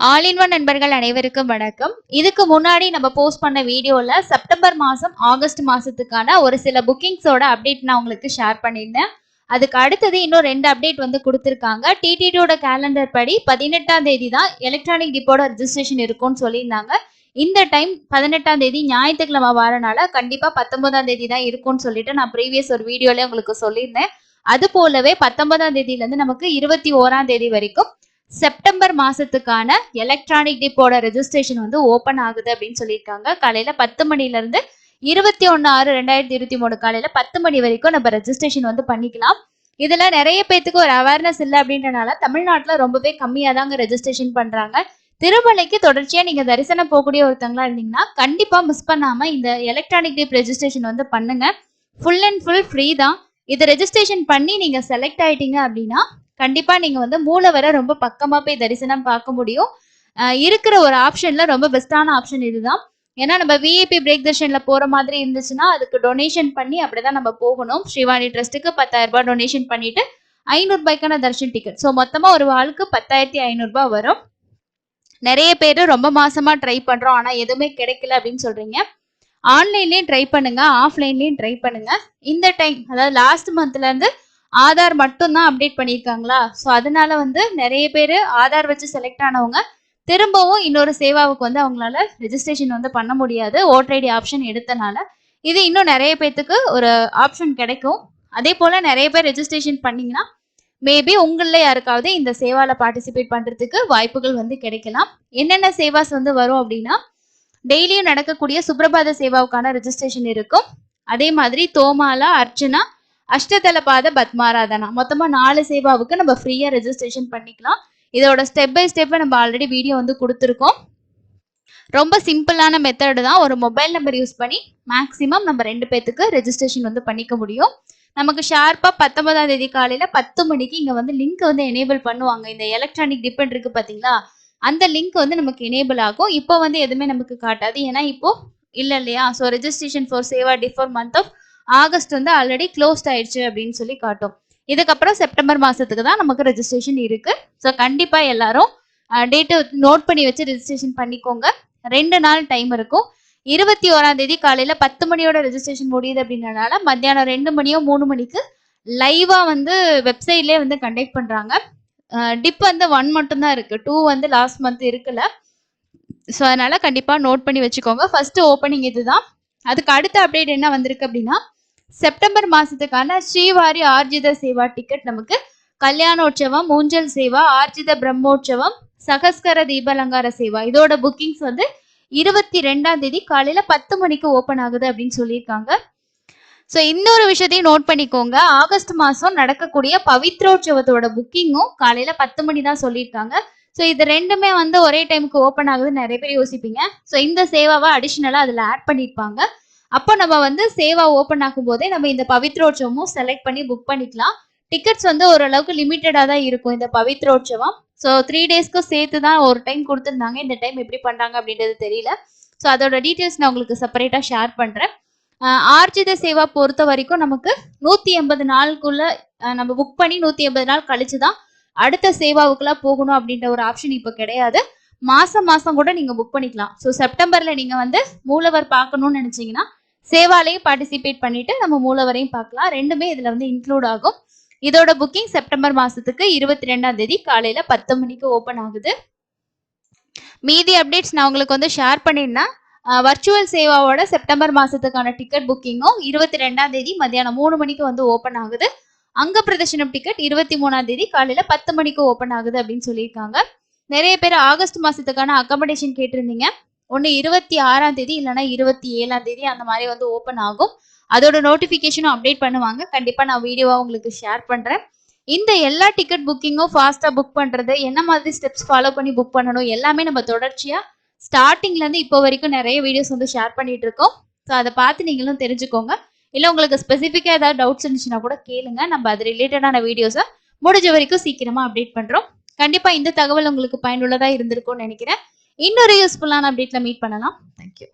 All in one நண்பர்கள் அனைவருக்கும் வணக்கம். இதுக்கு முன்னாடி நம்ம போஸ்ட் பண்ண வீடியோல செப்டம்பர் மாசம் ஆகஸ்ட் மாசத்துக்கான ஒரு சில புக்கிங்ஸோட அப்டேட் நான் உங்களுக்கு ஷேர் பண்ணியிருந்தேன். அதுக்கு அடுத்தது இன்னும் 2 அப்டேட் வந்து கொடுத்துருக்காங்க. டிடிடியோட கேலண்டர் படி 18ஆம் தேதி தான் எலக்ட்ரானிக் டிப்போட ரெஜிஸ்ட்ரேஷன் இருக்கும்னு சொல்லியிருந்தாங்க. இந்த டைம் 18ஆம் தேதி ஞாயிற்றுக்கிழமை வரனால கண்டிப்பா 19ஆம் தேதி தான் இருக்கும்னு சொல்லிட்டு நான் ப்ரீவியஸ் ஒரு வீடியோல உங்களுக்கு சொல்லியிருந்தேன். அது போலவே 19ஆம் தேதியில இருந்து நமக்கு 21ஆம் தேதி வரைக்கும் செப்டம்பர் மாசத்துக்கான எலக்ட்ரானிக் டிப்போட ரெஜிஸ்ட்ரேஷன் வந்து ஓபன் ஆகுது அப்படின்னு சொல்லியிருக்காங்க. காலையில 10 மணில இருந்து 21/6/2023 காலையில 10 மணி வரைக்கும் நம்ம ரெஜிஸ்ட்ரேஷன் வந்து பண்ணிக்கலாம். இதுல நிறைய பேத்துக்கு ஒரு அவேர்னஸ் இல்லை அப்படின்றனால தமிழ்நாட்டுல ரொம்பவே கம்மியா தாங்க ரெஜிஸ்ட்ரேஷன் பண்றாங்க. திருமலைக்கு தொடர்ச்சியா நீங்க தரிசனம் போகக்கூடிய ஒருத்தங்களா இருந்தீங்கன்னா கண்டிப்பா மிஸ் பண்ணாம இந்த எலக்ட்ரானிக் டிப் ரெஜிஸ்ட்ரேஷன் வந்து பண்ணுங்க. ஃபுல் அண்ட் ஃபுல் ஃப்ரீ தான். இது ரெஜிஸ்ட்ரேஷன் பண்ணி நீங்க செலக்ட் ஆயிட்டீங்க அப்படின்னா கண்டிப்பா நீங்க வந்து மூலவரை ரொம்ப பக்கமா போய் தரிசனம் பார்க்க முடியும். இருக்கிற ஒரு ஆப்ஷன்ல ரொம்ப பெஸ்டான ஆப்ஷன் இதுதான். ஏன்னா நம்ம விஐபி பிரேக் தர்ஷன்ல போற மாதிரி இருந்துச்சுன்னா அதுக்கு டொனேஷன் பண்ணி அப்படிதான் நம்ம போகணும். ஸ்ரீவாணி ட்ரஸ்ட்டுக்கு 10,000 ரூபாய் டொனேஷன் பண்ணிட்டு 500 ரூபாய்க்கான தர்ஷன் டிக்கெட். ஸோ மொத்தமா ஒரு ஆளுக்கு 10,500 ரூபாய் வரும். நிறைய பேர் ரொம்ப மாசமா ட்ரை பண்றோம் ஆனா எதுவுமே கிடைக்கல அப்படின்னு சொல்றீங்க. ஆன்லைன்லயும் ட்ரை பண்ணுங்க, ஆஃப்லைன்லயும் ட்ரை பண்ணுங்க. இந்த டைம் அதாவது லாஸ்ட் மந்த்ல இருந்து ஆதார் மட்டும் தான் அப்டேட் பண்ணியிருக்காங்களா, ஸோ அதனால வந்து நிறைய பேர் ஆதார் வச்சு செலக்ட் ஆனவங்க திரும்பவும் இன்னொரு சேவாவுக்கு வந்து அவங்களால ரெஜிஸ்ட்ரேஷன் வந்து பண்ண முடியாது ஓட்டர் ஐடி ஆப்ஷன் எடுத்தனால. இது இன்னும் நிறைய பேத்துக்கு ஒரு ஆப்ஷன் கிடைக்கும். அதே போல நிறைய பேர் ரெஜிஸ்ட்ரேஷன் பண்ணீங்கன்னா மேபி உங்களில் யாருக்காவது இந்த சேவால பார்ட்டிசிபேட் பண்றதுக்கு வாய்ப்புகள் வந்து கிடைக்கலாம். என்னென்ன சேவாஸ் வந்து வரும் அப்படின்னா, டெய்லியும் நடக்கக்கூடிய சுப்ரபாத சேவாவுக்கான ரெஜிஸ்ட்ரேஷன் இருக்கும். அதே மாதிரி தோமாலா, அர்ச்சனா, அஷ்டதலபாத பத்மாராதனா மொத்தமா 4 சேவாவுக்கு நம்ம ஃப்ரீயா ரெஜிஸ்ட்ரேஷன் பண்ணிக்கலாம். இதோட ஸ்டெப் பை ஸ்டெப் நம்ம ஆல்ரெடி வீடியோ வந்து கொடுத்துருக்கோம். ரொம்ப சிம்பிளான மெத்தடு தான். ஒரு மொபைல் நம்பர் யூஸ் பண்ணி மேக்ஸிமம் நம்ம 2 பேத்துக்கு ரெஜிஸ்ட்ரேஷன் வந்து பண்ணிக்க முடியும். நமக்கு ஷார்ப்பா 19ஆம் தேதி காலையில 10 மணிக்கு இங்க வந்து லிங்க் வந்து எனேபிள் பண்ணுவாங்க. இந்த எலக்ட்ரானிக் டிபெண்ட் இருக்கு பாத்தீங்களா, அந்த லிங்க் வந்து நமக்கு எனேபிள் ஆகும். இப்போ வந்து எதுவுமே நமக்கு காட்டாது, ஏன்னா இப்போ இல்லையா. So registration for seva differ month of August வந்து ஆல்ரெடி க்ளோஸ்ட் ஆயிடுச்சு அப்படின்னு சொல்லி காட்டும். இதுக்கப்புறம் செப்டம்பர் மாசத்துக்கு தான் நமக்கு ரெஜிஸ்ட்ரேஷன் இருக்கு. ஸோ கண்டிப்பா எல்லாரும் டேட்டு நோட் பண்ணி வச்சு ரெஜிஸ்ட்ரேஷன் பண்ணிக்கோங்க. 2 நாள் டைம் இருக்கும். 21ஆம் தேதி காலையில 10 மணியோட ரெஜிஸ்ட்ரேஷன் முடியுது அப்படின்றனால மத்தியானம் 2 மணியோ 3 மணிக்கு லைவா வந்து வெப்சைட்லேயே வந்து கண்டக்ட் பண்றாங்க. டிப் வந்து 1 மட்டும் தான் இருக்கு, 2 வந்து லாஸ்ட் மந்த் இருக்குல்ல. ஸோ அதனால கண்டிப்பா நோட் பண்ணி வச்சுக்கோங்க. ஃபர்ஸ்ட் ஓப்பனிங் இதுதான். அதுக்கு அடுத்த அப்டேட் என்ன வந்திருக்கு அப்படின்னா, செப்டம்பர் மாசத்துக்கான ஸ்ரீவாரி ஆர்ஜித சேவா டிக்கெட் நமக்கு கல்யாணோற்சவம், ஊஞ்சல் சேவா, ஆர்ஜித பிரம்மோற்சவம், சகஸ்கர தீபலங்கார சேவா இதோட புக்கிங்ஸ் வந்து 22ஆம் தேதி காலையில 10 மணிக்கு ஓபன் ஆகுது அப்படின்னு சொல்லியிருக்காங்க. ஸோ இன்னொரு விஷயத்தையும் நோட் பண்ணிக்கோங்க. ஆகஸ்ட் மாசம் நடக்கக்கூடிய பவித்ரோற்சவத்தோட புக்கிங்கும் காலையில 10 மணி தான் சொல்லியிருக்காங்க. ஸோ இது ரெண்டுமே வந்து ஒரே டைமுக்கு ஓப்பன் ஆகுதுன்னு நிறைய பேர் யோசிப்பீங்க. ஸோ இந்த சேவாவை அடிஷ்னலா அதில் ஆட் பண்ணியிருப்பாங்க. அப்போ நம்ம வந்து சேவா ஓப்பன் ஆகும் போதே நம்ம இந்த பவித்ரோற்சவமும் செலக்ட் பண்ணி புக் பண்ணிக்கலாம். டிக்கெட்ஸ் வந்து ஓரளவுக்கு லிமிட்டடாக தான் இருக்கும் இந்த பவித்ரோற்சவம். ஸோ 3 டேஸ்க்கு சேர்த்து தான் ஒரு டைம் கொடுத்துருந்தாங்க. இந்த டைம் எப்படி பண்ணுறாங்க அப்படின்றது தெரியல. ஸோ அதோட டீட்டெயில்ஸ் நான் உங்களுக்கு செப்பரேட்டாக ஷேர் பண்ணுறேன். ஆர்ஜித சேவா பொறுத்த வரைக்கும் நமக்கு 180 நாளுக்குள்ள நம்ம புக் பண்ணி 180 நாள் கழிச்சு தான் அடுத்த சேவாவுக்குலாம் போகணும் அப்படின்ற ஒரு ஆப்ஷன் இப்போ கிடையாது. மாசம் மாசம் கூட நீங்க புக் பண்ணிக்கலாம். ஸோ செப்டம்பர்ல நீங்க வந்து மூலவர் பார்க்கணும்னு நினைச்சீங்கன்னா சேவாலையும் பார்ட்டிசிபேட் பண்ணிட்டு நம்ம மூலவரையும் பார்க்கலாம். ரெண்டுமே இதுல வந்து இன்க்ளூட் ஆகும். இதோட புக்கிங் செப்டம்பர் மாசத்துக்கு 22ஆம் தேதி காலையில 10 மணிக்கு ஓபன் ஆகுது. மீதி அப்டேட்ஸ் நான் உங்களுக்கு வந்து ஷேர் பண்ணிருந்தேன். வர்ச்சுவல் சேவாவோட செப்டம்பர் மாசத்துக்கான டிக்கெட் புக்கிங்கும் 22ஆம் தேதி மத்தியானம் 3 மணிக்கு வந்து ஓபன் ஆகுது. அங்க பிரதர்ஷனம் டிக்கெட் 23ஆம் தேதி காலையில 10 மணிக்கு ஓபன் ஆகுது அப்படின்னு சொல்லியிருக்காங்க. நிறைய பேர் ஆகஸ்ட் மாசத்துக்கான அகாமடேஷன் கேட்டிருந்தீங்க. ஒன்று 26ஆம் தேதி இல்லைன்னா 27ஆம் தேதி அந்த மாதிரி வந்து ஓப்பன் ஆகும். அதோட நோட்டிஃபிகேஷனும் அப்டேட் பண்ணுவாங்க. கண்டிப்பாக நான் வீடியோவாக உங்களுக்கு ஷேர் பண்ணுறேன். இந்த எல்லா டிக்கெட் புக்கிங்கும் ஃபாஸ்ட்டாக புக் பண்ணுறது, என்ன மாதிரி ஸ்டெப்ஸ் ஃபாலோ பண்ணி புக் பண்ணணும் எல்லாமே நம்ம தொடர்ச்சியாக ஸ்டார்டிங்லேருந்து இப்போ வரைக்கும் நிறைய வீடியோஸ் வந்து ஷேர் பண்ணிட்டு இருக்கோம். ஸோ அதை பார்த்து நீங்களும் தெரிஞ்சுக்கோங்க. இல்லை உங்களுக்கு ஸ்பெசிஃபிக்காக ஏதாவது டவுட்ஸ் இருந்துச்சுன்னா கூட கேளுங்க. நம்ம அது ரிலேட்டடான வீடியோஸை முடிஞ்ச வரைக்கும் சீக்கிரமாக அப்டேட் பண்ணுறோம். கண்டிப்பாக இந்த தகவல் உங்களுக்கு பயனுள்ளதாக இருந்திருக்கும்னு நினைக்கிறேன். இன்னொரு யூஸ்ஃபுல்லான அப்டேட்ல மீட் பண்ணலாம். தேங்க்யூ.